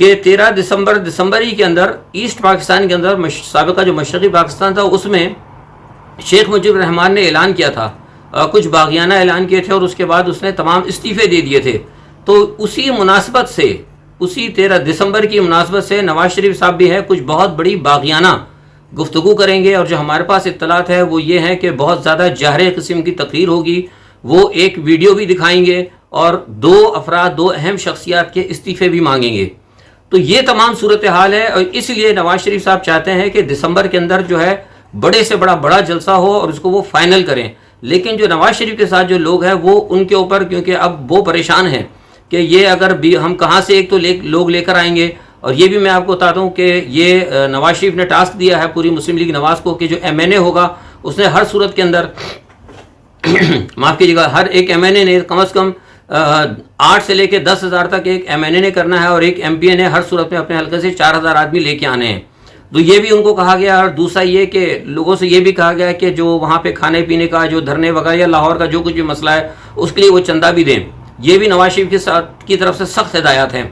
کہ 13 دسمبر ہی کے اندر ایسٹ پاکستان کے اندر سابقہ جو مشرقی پاکستان تھا اس میں شیخ مجیب الرحمان نے اعلان کیا تھا، کچھ باغیانہ اعلان کیے تھے، اور اس کے بعد اس نے تمام استعفے دے دیے تھے. تو اسی مناسبت سے، اسی 13 دسمبر کی مناسبت سے نواز شریف صاحب بھی ہے کچھ بہت بڑی باغیانہ گفتگو کریں گے. اور جو ہمارے پاس اطلاعات ہے وہ یہ ہے کہ بہت زیادہ جاہر قسم کی تقریر ہوگی، وہ ایک ویڈیو بھی دکھائیں گے اور 2 افراد، 2 اہم شخصیات کے استعفے بھی مانگیں گے. تو یہ تمام صورتحال ہے، اور اس لیے نواز شریف صاحب چاہتے ہیں کہ دسمبر کے اندر جو ہے بڑے سے بڑا جلسہ ہو اور اس کو وہ فائنل کریں. لیکن جو نواز شریف کے ساتھ جو لوگ ہیں وہ ان کے اوپر، کیونکہ اب وہ پریشان ہیں کہ یہ اگر بھی ہم کہاں سے ایک تو لوگ لے کر آئیں گے. اور یہ بھی میں آپ کو بتاتا ہوں کہ یہ نواز شریف نے ٹاسک دیا ہے پوری مسلم لیگ نواز کو کہ جو ایم این اے ہوگا اس نے ہر صورت کے اندر معاف کیجیے گا، ہر ایک ایم این اے نے کم از کم 8 سے لے کے 10,000 تک ایک ایم این اے نے کرنا ہے، اور ایک ایم پی اے نے ہر صورت میں اپنے حلقے سے 4,000 آدمی لے کے آنے ہیں. تو یہ بھی ان کو کہا گیا. اور دوسرا یہ کہ لوگوں سے یہ بھی کہا گیا کہ جو وہاں پہ کھانے پینے کا جو دھرنے وغیرہ یا لاہور کا جو کچھ بھی مسئلہ ہے اس کے لیے وہ چندہ بھی دیں. یہ بھی نواز شریف کی طرف سے سخت ہدایات ہیں.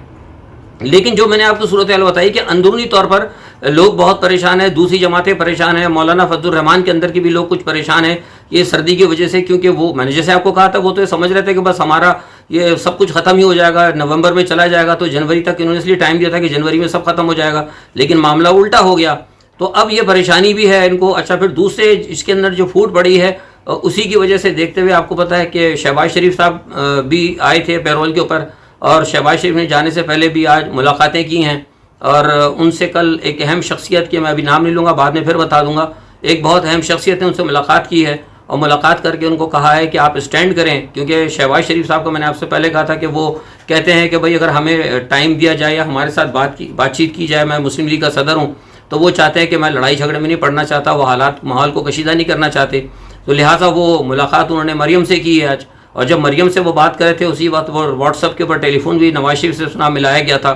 لیکن جو میں نے آپ کو صورتحال بتائی کہ اندرونی طور پر لوگ بہت پریشان ہیں، دوسری جماعتیں پریشان ہیں، مولانا فضل الرحمان کے اندر کی بھی لوگ کچھ پریشان ہیں یہ سردی کی وجہ سے، کیونکہ وہ میں نے جیسے آپ کو کہا تھا وہ تو یہ سمجھ رہے تھے کہ بس ہمارا یہ سب کچھ ختم ہی ہو جائے گا، نومبر میں چلا جائے گا. تو جنوری تک انہوں نے اس لیے ٹائم دیا تھا کہ جنوری میں سب ختم ہو جائے گا، لیکن معاملہ الٹا ہو گیا. تو اب یہ پریشانی بھی ہے ان کو. اچھا، پھر دوسرے اس کے اندر جو پھوٹ پڑی ہے اسی کی وجہ سے دیکھتے ہوئے آپ کو پتہ ہے کہ شہباز شریف صاحب بھی آئے تھے پیرول کے اوپر، اور شہباز شریف نے جانے سے پہلے بھی آج ملاقاتیں کی ہیں. اور ان سے کل ایک اہم شخصیت کی، میں ابھی نام نہیں لوں گا، بعد میں پھر بتا دوں گا، ایک بہت اہم شخصیت نے ان سے ملاقات کی ہے، اور ملاقات کر کے ان کو کہا ہے کہ آپ اسٹینڈ کریں. کیونکہ شہباز شریف صاحب کو میں نے آپ سے پہلے کہا تھا کہ وہ کہتے ہیں کہ بھائی اگر ہمیں ٹائم دیا جائے یا ہمارے ساتھ بات چیت کی جائے، میں مسلم لیگ کا صدر ہوں، تو وہ چاہتے ہیں کہ میں لڑائی جھگڑے میں نہیں پڑنا چاہتا، وہ ماحول کو کشیدہ نہیں کرنا چاہتے. تو لہٰذا وہ ملاقات انہوں نے مریم سے کی ہے آج. اور جب مریم سے وہ بات کرے تھے اسی وقت وہ واٹس ایپ کے اوپر ٹیلی فون بھی نواز شریف سے سنا ملایا گیا تھا.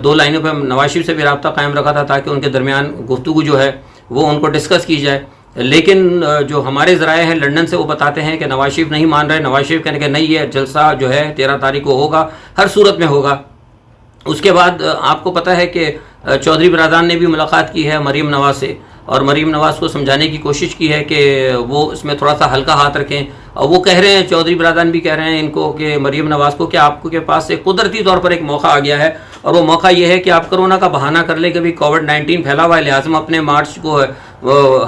2 لائنوں پہ نواز شریف سے بھی رابطہ قائم رکھا تھا تاکہ ان کے درمیان گفتگو جو ہے وہ ان کو ڈسکس کی جائے. لیکن جو ہمارے ذرائع ہیں لنڈن سے وہ بتاتے ہیں کہ نواز شریف نہیں مان رہے. نواز شریف کہنے کہ نہیں، یہ جلسہ جو ہے 13 تاریخ کو ہوگا، ہر صورت میں ہوگا. اس کے بعد آپ کو پتہ ہے کہ چودھری برادران نے بھی ملاقات کی ہے مریم نواز سے، اور مریم نواز کو سمجھانے کی کوشش کی ہے کہ وہ اس میں تھوڑا سا ہلکا ہاتھ رکھیں. اور وہ کہہ رہے ہیں، چودھری برادران بھی کہہ رہے ہیں ان کو کہ مریم نواز کو کہ آپ کے پاس ایک قدرتی طور پر ایک موقع آ گیا ہے، اور وہ موقع یہ ہے کہ آپ کرونا کا بہانہ کر لیں کہ بھی کووڈ-19 پھیلا ہوا ہے، لہٰذا ہم اپنے مارچ کو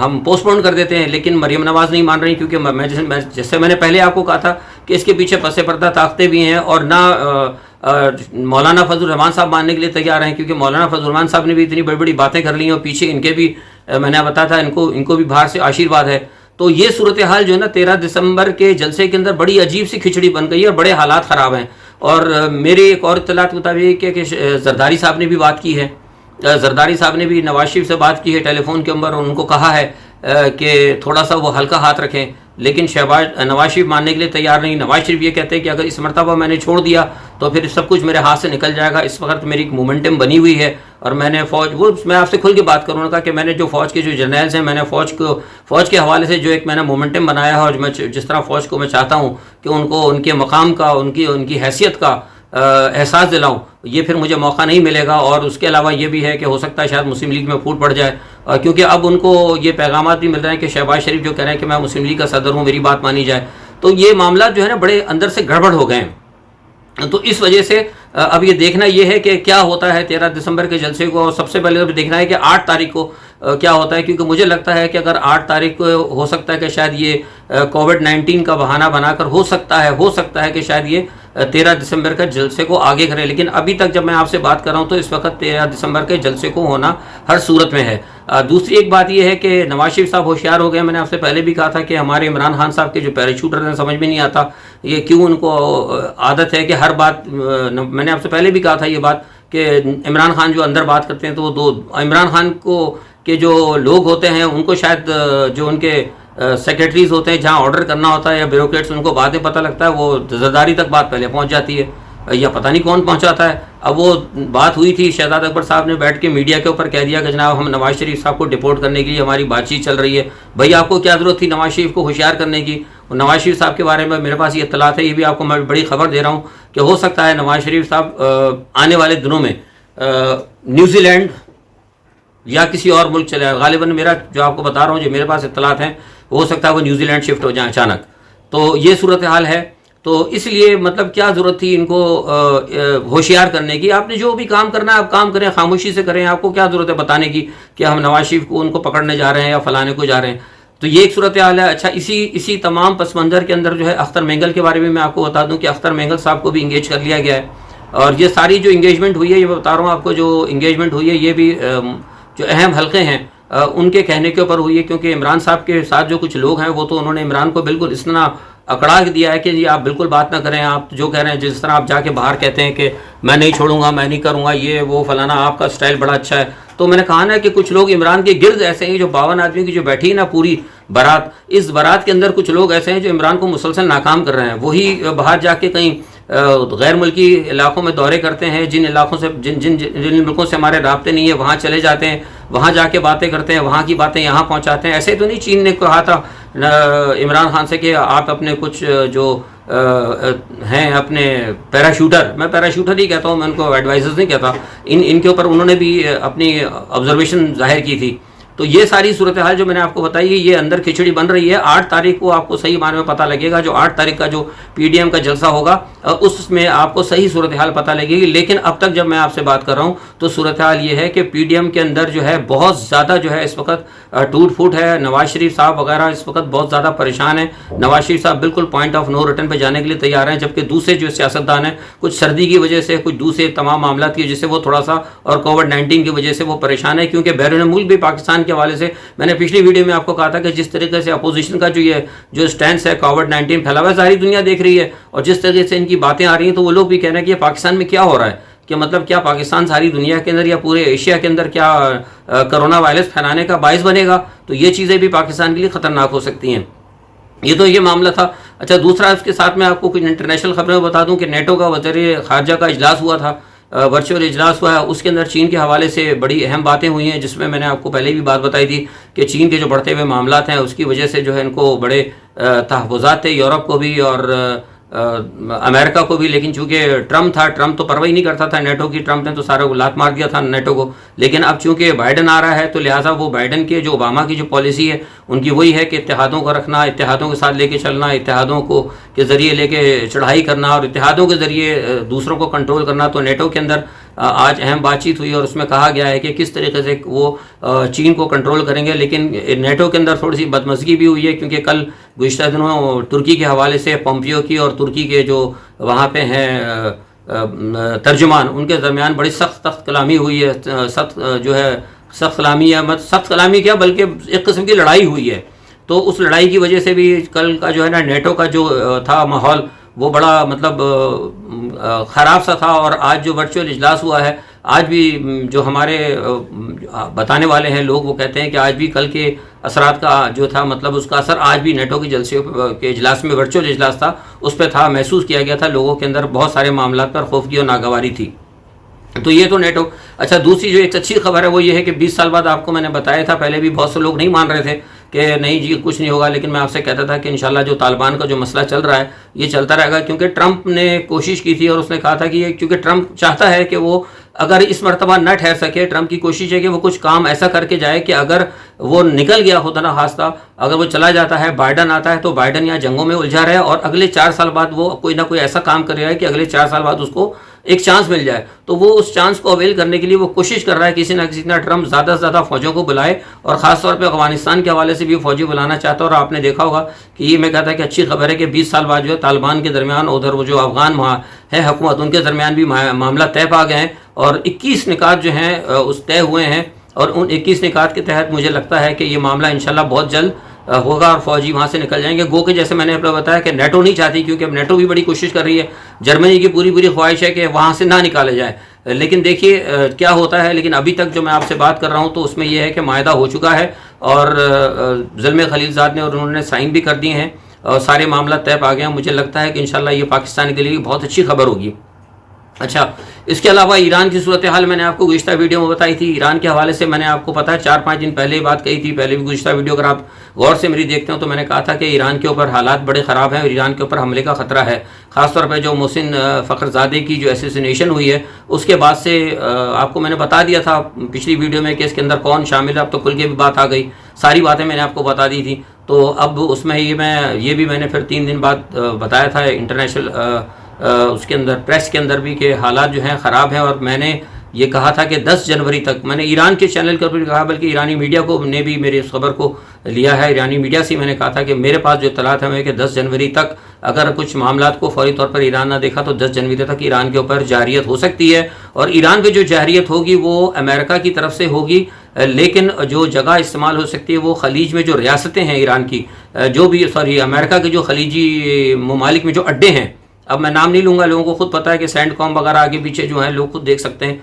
ہم پوسٹ پون کر دیتے ہیں. لیکن مریم نواز نہیں مان رہی، کیونکہ جیسے میں نے پہلے آپ کو کہا تھا کہ اس کے پیچھے پس پردہ طاقتیں بھی ہیں، اور نہ مولانا فضل الرحمان صاحب ماننے کے لیے تیار ہیں، کیونکہ مولانا فضل الرحمان صاحب نے بھی اتنی بڑی بڑی باتیں کر لی ہیں، اور پیچھے ان کے بھی میں نے بتایا تھا ان کو بھی باہر سے آشیرواد ہے. تو یہ صورتحال جو ہے نا 13 دسمبر کے جلسے کے اندر بڑی عجیب سی کھچڑی بن گئی ہے، اور بڑے حالات خراب ہیں. اور میری ایک اور اطلاعات کے مطابق کہ زرداری صاحب نے بھی بات کی ہے، زرداری صاحب نے بھی نواز شریف سے بات کی ہے ٹیلی فون کے اوپر، اور ان کو کہا ہے کہ تھوڑا سا وہ ہلکا ہاتھ رکھیں. لیکن نواز شریف ماننے کے لیے تیار نہیں. نواز شریف یہ کہتے ہیں کہ اگر اس مرتبہ میں نے چھوڑ دیا تو پھر سب کچھ میرے ہاتھ سے نکل جائے گا. اس وقت میری ایک مومنٹم بنی ہوئی ہے، اور میں نے میں آپ سے کھل کے بات کروں گا کہ میں نے جو فوج کے جو جرنیلز ہیں، میں نے فوج کے حوالے سے جو ایک میں نے مومنٹم بنایا ہے، اور میں جس طرح فوج کو میں چاہتا ہوں کہ ان کو ان کے مقام کا، ان کی حیثیت کا احساس دلاؤں، یہ پھر مجھے موقع نہیں ملے گا. اور اس کے علاوہ یہ بھی ہے کہ ہو سکتا ہے شاید مسلم لیگ میں پھوٹ پڑ جائے، کیونکہ اب ان کو یہ پیغامات بھی مل رہے ہیں کہ شہباز شریف جو کہہ رہے ہیں کہ میں مسلم لیگ کا صدر ہوں، میری بات مانی جائے. تو یہ معاملات جو ہے نا بڑے اندر سے گڑبڑ ہو گئے ہیں. تو اس وجہ سے اب یہ دیکھنا یہ ہے کہ کیا ہوتا ہے 13 دسمبر کے جلسے کو. اور سب سے پہلے دیکھنا ہے کہ 8 تاریخ کو کیا ہوتا ہے، کیونکہ مجھے لگتا ہے کہ اگر 8 تاریخ کو ہو سکتا ہے کہ شاید یہ کووڈ-19 کا بہانہ بنا کر ہو سکتا ہے کہ شاید یہ 13 دسمبر کا جلسے کو آگے کرے. لیکن ابھی تک جب میں آپ سے بات کر رہا ہوں تو اس وقت 13 دسمبر کے جلسے کو ہونا ہر صورت میں ہے. دوسری ایک بات یہ ہے کہ نواز شریف صاحب ہوشیار ہو گئے. میں نے آپ سے پہلے بھی کہا تھا کہ ہمارے عمران خان صاحب کے جو پیراشوٹر ہیں سمجھ میں نہیں آتا یہ کیوں ان کو عادت ہے کہ ہر بات، میں نے آپ سے پہلے بھی کہا تھا یہ بات کہ عمران خان جو اندر بات کرتے ہیں تو عمران خان کو کے جو لوگ ہوتے ہیں ان کو شاید جو ان کے سیکرٹریز ہوتے ہیں جہاں آرڈر کرنا ہوتا ہے یا بیوروکریٹس ان کو بعد میں پتہ لگتا ہے، وہ زرداری تک بات پہلے پہنچ جاتی ہے یا پتہ نہیں کون پہنچاتا ہے. اب وہ بات ہوئی تھی، شہزاد اکبر صاحب نے بیٹھ کے میڈیا کے اوپر کہہ دیا کہ جناب ہم نواز شریف صاحب کو ڈپورٹ کرنے کے لیے ہماری بات چیت چل رہی ہے. بھائی آپ کو کیا ضرورت تھی نواز شریف کو ہوشیار کرنے کی؟ نواز شریف صاحب کے بارے میں میرے پاس یہ اطلاعات ہے، یہ بھی آپ کو میں بڑی خبر دے رہا ہوں کہ ہو سکتا ہے نواز شریف صاحب آنے والے دنوں میں نیوزی لینڈ یا کسی اور ملک چلے جائے. غالباً میرا جو آپ کو بتا رہا ہوں جو میرے پاس اطلاعات ہیں ہو سکتا ہے وہ نیوزی لینڈ شفٹ ہو جائیں اچانک. تو یہ صورتحال ہے. تو اس لیے مطلب کیا ضرورت تھی ان کو ہوشیار کرنے کی. آپ نے جو بھی کام کرنا ہے آپ کام کریں, خاموشی سے کریں. آپ کو کیا ضرورت ہے بتانے کی کہ ہم نواز شریف کو ان کو پکڑنے جا رہے ہیں یا فلانے کو جا رہے ہیں. تو یہ ایک صورتحال ہے. اچھا, اسی تمام پس منظر کے اندر جو ہے اختر مینگل کے بارے میں آپ کو بتا دوں کہ اختر مینگل صاحب کو بھی انگیج کر لیا گیا ہے. اور یہ ساری جو انگیجمنٹ ہوئی ہے, یہ بتا رہا ہوں آپ کو, جو انگیجمنٹ ہوئی ہے یہ بھی جو اہم حلقے ہیں ان کے کہنے کے اوپر ہوئی ہے. کیونکہ عمران صاحب کے ساتھ جو کچھ لوگ ہیں وہ تو انہوں نے عمران کو بالکل اس طرح اکڑا دیا ہے کہ جی آپ بالکل بات نہ کریں. آپ جو کہہ رہے ہیں, جس طرح آپ جا کے باہر کہتے ہیں کہ میں نہیں چھوڑوں گا, میں نہیں کروں گا, یہ وہ فلانا, آپ کا سٹائل بڑا اچھا ہے. تو میں نے کہا نا کہ کچھ لوگ عمران کے گرد ایسے ہیں, جو 52 آدمی کی جو بیٹھی نا پوری بارات, اس بارات کے اندر کچھ لوگ ایسے ہیں جو عمران کو مسلسل ناکام کر رہے ہیں. وہی باہر جا کے کہیں غیر ملکی علاقوں میں دورے کرتے ہیں, جن علاقوں سے جن ملکوں سے ہمارے رابطے نہیں ہیں وہاں چلے جاتے ہیں, وہاں جا کے باتیں کرتے ہیں, وہاں کی باتیں یہاں پہنچاتے ہیں. ایسے تو نہیں چین نے کہا تھا عمران خان سے کہ آپ اپنے کچھ جو ہیں اپنے پیراشوٹر, میں پیراشوٹر ہی کہتا ہوں, میں ان کو ایڈوائزرز نہیں کہتا, ان کے اوپر انہوں نے بھی اپنی آبزرویشن ظاہر کی تھی. تو یہ ساری صورتحال جو میں نے آپ کو بتائی ہے یہ اندر کھچڑی بن رہی ہے. 8 تاریخ کو آپ کو صحیح معنی میں پتہ لگے گا. جو 8 تاریخ کا جو پی ڈی ایم کا جلسہ ہوگا اس میں آپ کو صحیح صورتحال پتہ لگے گی. لیکن اب تک جب میں آپ سے بات کر رہا ہوں تو صورتحال یہ ہے کہ پی ڈی ایم کے اندر جو ہے بہت زیادہ جو ہے اس وقت ٹوٹ پھوٹ ہے. نواز شریف صاحب وغیرہ اس وقت بہت زیادہ پریشان ہیں. نواز شریف صاحب بالکل پوائنٹ آف نو ریٹرن پہ جانے کے لیے تیار ہیں, جبکہ دوسرے جو سیاستدان ہیں کچھ سردی کی وجہ سے, کچھ دوسرے تمام معاملات کی وجہ سے وہ تھوڑا سا, اور کووڈ-19 کی وجہ سے وہ پریشان ہے. کیونکہ بیرون ملک بھی پاکستان کے حوالے سے میں نے پچھلی ویڈیو میں آپ کو کہا تھا کہ جس طریقے سے اپوزیشن کا جو سٹینس ہے کووڈ-19 پھیلا ہوا ہے ساری دنیا دیکھ رہی ہے, اور جس طریقے سے ان کی باتیں آ رہی ہیں تو وہ لوگ بھی کہہ رہے ہیں کہ یہ پاکستان میں کیا ہو رہا ہے, کہ مطلب کیا پاکستان ساری دنیا کے اندر یا پورے ایشیا کے اندر کیا کرونا وائرس پھیلانے کا باعث بنے گا. تو یہ چیزیں بھی پاکستان کے لیے خطرناک ہو سکتی ہیں. یہ تو یہ معاملہ تھا. اچھا, دوسرا اس کے ساتھ میں آپ کو کچھ انٹرنیشنل خبریں بتا دوں کہ نیٹو کا وزیر خارجہ کا اجلاس ہوا تھا, ورچوئل اجلاس ہوا ہے. اس کے اندر چین کے حوالے سے بڑی اہم باتیں ہوئی ہیں, جس میں نے آپ کو پہلے بھی بات بتائی تھی کہ چین کے جو بڑھتے ہوئے معاملات ہیں اس کی وجہ سے جو ہے ان کو بڑے تحفظات تھے, یورپ کو بھی اور امریکہ کو بھی. لیکن چونکہ ٹرمپ تو پرواہ نہیں کرتا تھا نیٹو کی, ٹرمپ نے تو سارا لات مار دیا تھا نیٹو کو. لیکن اب چونکہ بائیڈن آ رہا ہے تو لہٰذا وہ بائیڈن کے جو اوباما کی جو پالیسی ہے ان کی وہی ہے کہ اتحادوں کو رکھنا, اتحادوں کے ساتھ لے کے چلنا, اتحادوں کو کے ذریعے لے کے چڑھائی کرنا اور اتحادوں کے ذریعے دوسروں کو کنٹرول کرنا. تو نیٹو کے اندر آج اہم بات چیت ہوئی اور اس میں کہا گیا ہے کہ کس طریقے سے وہ چین کو کنٹرول کریں گے. لیکن نیٹو کے اندر تھوڑی سی بدمزگی بھی ہوئی ہے, کیونکہ کل گزشتہ دنوں ترکی کے حوالے سے پومپیو کی اور ترکی کے جو وہاں پہ ہیں ترجمان ان کے درمیان بڑی سخت کلامی ہوئی ہے. سخت کلامی کیا بلکہ ایک قسم کی لڑائی ہوئی ہے. تو اس لڑائی کی وجہ سے بھی کل کا جو ہے نا نیٹو کا جو تھا ماحول وہ بڑا مطلب خراب سا تھا. اور آج جو ورچوئل اجلاس ہوا ہے, آج بھی جو ہمارے بتانے والے ہیں لوگ وہ کہتے ہیں کہ آج بھی کل کے اثرات کا جو تھا مطلب اس کا اثر آج بھی نیٹو کی جلسے کے اجلاس میں, ورچوئل اجلاس تھا, اس پہ تھا, محسوس کیا گیا تھا. لوگوں کے اندر بہت سارے معاملات پر خوفگی اور ناگواری تھی. تو یہ تو نیٹو. اچھا, دوسری جو ایک اچھی خبر ہے وہ یہ ہے کہ 20 سال بعد, آپ کو میں نے بتایا تھا پہلے بھی, بہت سے لوگ نہیں مان رہے تھے کہ نہیں جی کچھ نہیں ہوگا, لیکن میں آپ سے کہتا تھا کہ انشاءاللہ جو طالبان کا جو مسئلہ چل رہا ہے یہ چلتا رہے گا. کیونکہ ٹرمپ نے کوشش کی تھی اور اس نے کہا تھا کہ یہ, کیونکہ ٹرمپ چاہتا ہے کہ وہ اگر اس مرتبہ نہ ٹھہر سکے, ٹرمپ کی کوشش ہے کہ وہ کچھ کام ایسا کر کے جائے کہ اگر وہ نکل گیا ہوتا نا خاصہ, اگر وہ چلا جاتا ہے, بائیڈن آتا ہے, تو بائیڈن یا جنگوں میں الجھا رہے اور اگلے 4 سال بعد وہ کوئی نہ کوئی ایسا کام کر رہا ہے کہ اگلے 4 سال بعد اس کو ایک چانس مل جائے. تو وہ اس چانس کو اویل کرنے کے لیے وہ کوشش کر رہا ہے کسی نہ کسی طرح ٹرمپ زیادہ سے زیادہ فوجوں کو بلائے, اور خاص طور پہ افغانستان کے حوالے سے بھی فوجی بلانا چاہتا ہے. اور آپ نے دیکھا ہوگا کہ یہ میں کہتا ہے کہ اچھی خبر ہے کہ 20 سال بعد جو ہے طالبان کے درمیان, ادھر وہ جو افغان ہے حکومت, ان کے درمیان بھی معاملہ طے پا گئے ہیں, اور 21 نکات جو ہیں اس طے ہوئے ہیں. اور ان 21 نکات کے تحت مجھے لگتا ہے کہ یہ معاملہ انشاءاللہ بہت جلد ہوگا اور فوجی وہاں سے نکل جائیں گے. گو کہ جیسے میں نے آپ کو بتایا کہ نیٹو نہیں چاہتی, کیونکہ اب نیٹو بھی بڑی کوشش کر رہی ہے, جرمنی کی پوری خواہش ہے کہ وہاں سے نہ نکالے جائے. لیکن دیکھیے کیا ہوتا ہے. لیکن ابھی تک جو میں آپ سے بات کر رہا ہوں تو اس میں یہ ہے کہ معاہدہ ہو چکا ہے, اور زلمے خلیل زاد نے اور انہوں نے سائن بھی کر دیے ہیں, اور سارے معاملات طے پا گئے ہیں. مجھے لگتا ہے کہ انشاءاللہ یہ پاکستان کے لیے بہت اچھی خبر ہوگی. اچھا، اس کے علاوہ ایران کی صورتحال میں نے آپ کو گزشتہ ویڈیو میں بتائی تھی. ایران کے حوالے سے میں نے آپ کو پتا ہے 4-5 دن پہلے ہی بات کہی تھی. پہلے بھی گزشتہ ویڈیو اگر آپ غور سے میری دیکھتے ہو تو میں نے کہا تھا کہ ایران کے اوپر حالات بڑے خراب ہیں اور ایران کے اوپر حملے کا خطرہ ہے. خاص طور پہ جو محسن فخرزادے کی جو اسیسینیشن ہوئی ہے اس کے بعد سے آپ کو میں نے بتا دیا تھا پچھلی ویڈیو میں کہ اس کے اندر کون شامل ہے. اب تو کھل کے بھی بات آ گئی, ساری باتیں میں نے آپ کو بتا دی تھی. تو اب اس میں یہ بھی میں نے پھر 3 دن بعد بتایا تھا انٹرنیشنل اس کے اندر پریس کے اندر بھی کہ حالات جو ہیں خراب ہیں. اور میں نے یہ کہا تھا کہ 10 جنوری تک, میں نے ایران کے چینل کے اوپر کہا بلکہ ایرانی میڈیا کو نے بھی میری اس خبر کو لیا ہے. ایرانی میڈیا سے میں نے کہا تھا کہ میرے پاس جو اطلاعات ہیں وہ کہ 10 جنوری تک اگر کچھ معاملات کو فوری طور پر ایران نہ دیکھا تو 10 جنوری تک ایران کے اوپر جارحیت ہو سکتی ہے. اور ایران پہ جو جارحیت ہوگی وہ امریکہ کی طرف سے ہوگی, لیکن جو جگہ استعمال ہو سکتی ہے وہ خلیج میں جو ریاستیں ہیں ایران کی, جو بھی امریکہ کے جو خلیجی ممالک میں جو اڈے ہیں, اب میں نام نہیں لوں گا, لوگوں کو خود پتہ ہے کہ سینڈ کام وغیرہ آگے پیچھے جو ہیں لوگ خود دیکھ سکتے ہیں,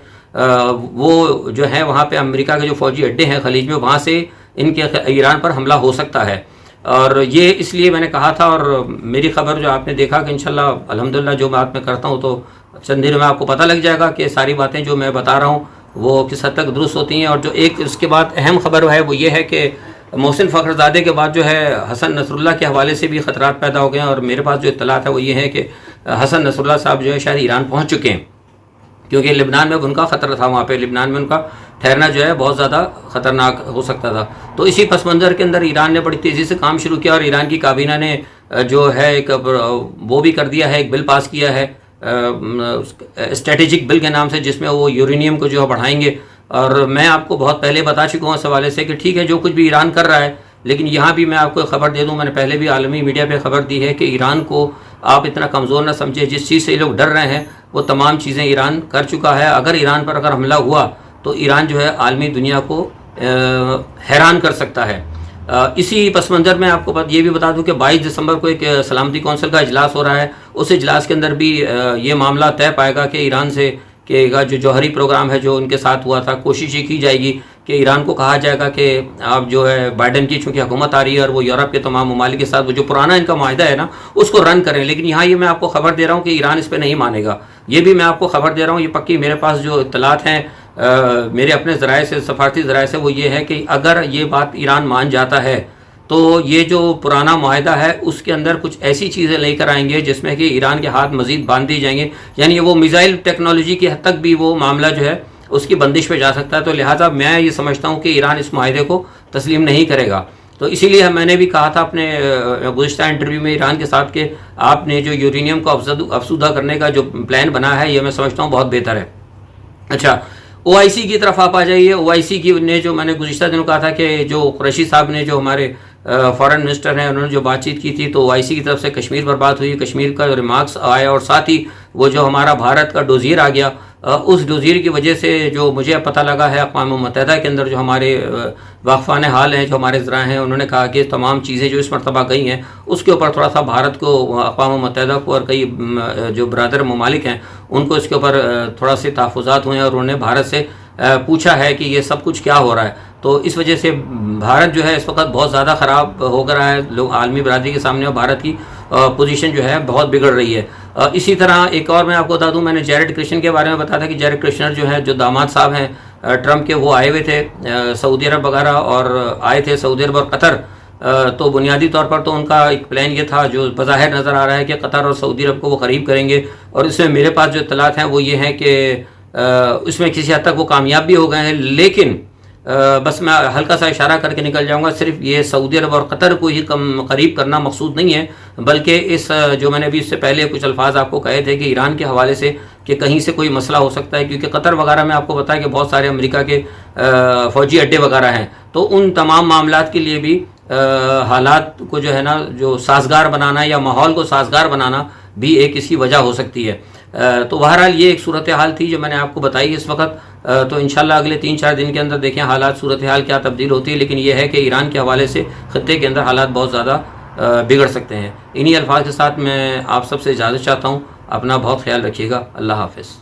وہ جو ہے وہاں پہ امریکہ کے جو فوجی اڈے ہیں خلیج میں, وہاں سے ان کے ایران پر حملہ ہو سکتا ہے. اور یہ اس لیے میں نے کہا تھا, اور میری خبر جو آپ نے دیکھا کہ انشاءاللہ الحمدللہ جو بات میں کرتا ہوں تو چند دنوں میں آپ کو پتہ لگ جائے گا کہ ساری باتیں جو میں بتا رہا ہوں وہ کس حد تک درست ہوتی ہیں. اور جو ایک اس کے بعد اہم خبر ہے وہ یہ ہے کہ محسن فخرزادے کے بعد جو ہے حسن نصر اللہ کے حوالے سے بھی خطرات پیدا ہو گئے ہیں. اور میرے پاس جو اطلاعات ہے وہ یہ ہے کہ حسن نصر اللہ صاحب جو ہے شاید ایران پہنچ چکے ہیں, کیونکہ لبنان میں ان کا خطرہ تھا, وہاں پہ لبنان میں ان کا ٹھہرنا جو ہے بہت زیادہ خطرناک ہو سکتا تھا. تو اسی پس منظر کے اندر ایران نے بڑی تیزی سے کام شروع کیا, اور ایران کی کابینہ نے جو ہے ایک وہ بھی کر دیا ہے, ایک بل پاس کیا ہے اسٹریٹجک بل کے نام سے, جس میں وہ یورینیم کو جو ہے بڑھائیں گے. اور میں آپ کو بہت پہلے بتا چکا ہوں اس حوالے سے کہ ٹھیک ہے جو کچھ بھی ایران کر رہا ہے, لیکن یہاں بھی میں آپ کو ایک خبر دے دوں, میں نے پہلے بھی عالمی میڈیا پہ خبر دی ہے کہ ایران کو آپ اتنا کمزور نہ سمجھے. جس چیز سے یہ لوگ ڈر رہے ہیں وہ تمام چیزیں ایران کر چکا ہے. اگر ایران پر اگر حملہ ہوا تو ایران جو ہے عالمی دنیا کو حیران کر سکتا ہے. اسی پس منظر میں آپ کو یہ بھی بتا دوں کہ 22 دسمبر کو ایک سلامتی کونسل کا اجلاس ہو رہا ہے. اس اجلاس کے اندر بھی یہ معاملہ طے پائے گا کہ ایران سے کہ جو جوہری پروگرام ہے جو ان کے ساتھ ہوا تھا, کوشش یہ کی جائے گی کہ ایران کو کہا جائے گا کہ آپ جو ہے بائیڈن کی چونکہ حکومت آ رہی ہے اور وہ یورپ کے تمام ممالک کے ساتھ وہ جو پرانا ان کا معاہدہ ہے نا اس کو رن کریں. لیکن یہاں یہ میں آپ کو خبر دے رہا ہوں کہ ایران اس پہ نہیں مانے گا. یہ بھی میں آپ کو خبر دے رہا ہوں, یہ پکی میرے پاس جو اطلاعات ہیں میرے اپنے ذرائع سے, سفارتی ذرائع سے, وہ یہ ہے کہ اگر یہ بات ایران مان جاتا ہے تو یہ جو پرانا معاہدہ ہے اس کے اندر کچھ ایسی چیزیں لے کر آئیں گے جس میں کہ ایران کے ہاتھ مزید باندھ دیے جائیں گے. یعنی وہ میزائل ٹیکنالوجی کی حد تک بھی وہ معاملہ جو ہے اس کی بندش پہ جا سکتا ہے. تو لہٰذا میں یہ سمجھتا ہوں کہ ایران اس معاہدے کو تسلیم نہیں کرے گا. تو اسی لیے میں نے بھی کہا تھا اپنے گزشتہ انٹرویو میں ایران کے ساتھ کہ آپ نے جو یورینیم کو افزودہ کرنے کا جو پلان بنا ہے یہ میں سمجھتا ہوں بہت بہتر ہے. اچھا, OIC کی طرف آپ آ جائیے. OIC کی نے جو میں نے گزشتہ دنوں کہا تھا کہ جو قریشی صاحب نے جو ہمارے فارن منسٹر ہیں انہوں نے جو بات چیت کی تھی تو OIC کی طرف سے کشمیر پر بات ہوئی, کشمیر کا ریمارکس آیا, اور ساتھ ہی وہ جو ہمارا بھارت کا ڈوزیر آ گیا, اس ڈوزیر کی وجہ سے جو مجھے پتہ لگا ہے اقوام متحدہ کے اندر جو ہمارے واقفان حال ہیں, جو ہمارے ذرائع ہیں, انہوں نے کہا کہ تمام چیزیں جو اس مرتبہ گئی ہیں اس کے اوپر تھوڑا سا بھارت کو, اقوام متحدہ کو اور کئی جو برادر ممالک ہیں ان کو اس کے اوپر تھوڑا سے تحفظات ہوئے ہیں, اور انہوں نے بھارت سے پوچھا ہے کہ یہ سب کچھ کیا ہو رہا ہے. تو اس وجہ سے بھارت جو ہے اس وقت بہت زیادہ خراب ہو کر رہا ہے لوگ عالمی برادری کے سامنے, اور بھارت کی پوزیشن جو ہے بہت بگڑ رہی ہے. اسی طرح ایک اور میں آپ کو بتا دوں, میں نے جیرڈ کرشن کے بارے میں بتایا تھا کہ جیرڈ کرشنر جو ہے جو داماد صاحب ہیں ٹرمپ کے, وہ آئے ہوئے تھے سعودی عرب وغیرہ, اور آئے تھے سعودی عرب اور قطر. تو بنیادی طور پر تو ان کا ایک پلان یہ تھا جو بظاہر نظر آ رہا ہے کہ قطر اور سعودی عرب کو وہ قریب کریں گے, اور اس میں میرے پاس جو اطلاعات ہیں وہ یہ ہیں کہ اس میں کسی حد تک وہ کامیاب بھی ہو گئے ہیں. لیکن بس میں ہلکا سا اشارہ کر کے نکل جاؤں گا, صرف یہ سعودی عرب اور قطر کو ہی قریب کرنا مقصود نہیں ہے, بلکہ اس جو میں نے بھی اس سے پہلے کچھ الفاظ آپ کو کہے تھے کہ ایران کے حوالے سے کہ کہیں سے کوئی مسئلہ ہو سکتا ہے, کیونکہ قطر وغیرہ میں آپ کو بتایا کہ بہت سارے امریکہ کے فوجی اڈے وغیرہ ہیں. تو ان تمام معاملات کے لیے بھی حالات کو جو ہے نا جو سازگار بنانا یا ماحول کو سازگار بنانا بھی ایک اس کی وجہ ہو سکتی ہے. تو بہرحال یہ ایک صورتحال تھی جو میں نے آپ کو بتائی اس وقت. تو انشاءاللہ اگلے 3-4 دن کے اندر دیکھیں حالات صورتحال کیا تبدیل ہوتی ہے, لیکن یہ ہے کہ ایران کے حوالے سے خطے کے اندر حالات بہت زیادہ بگڑ سکتے ہیں. انہی الفاظ کے ساتھ میں آپ سب سے اجازت چاہتا ہوں. اپنا بہت خیال رکھیے گا. اللہ حافظ.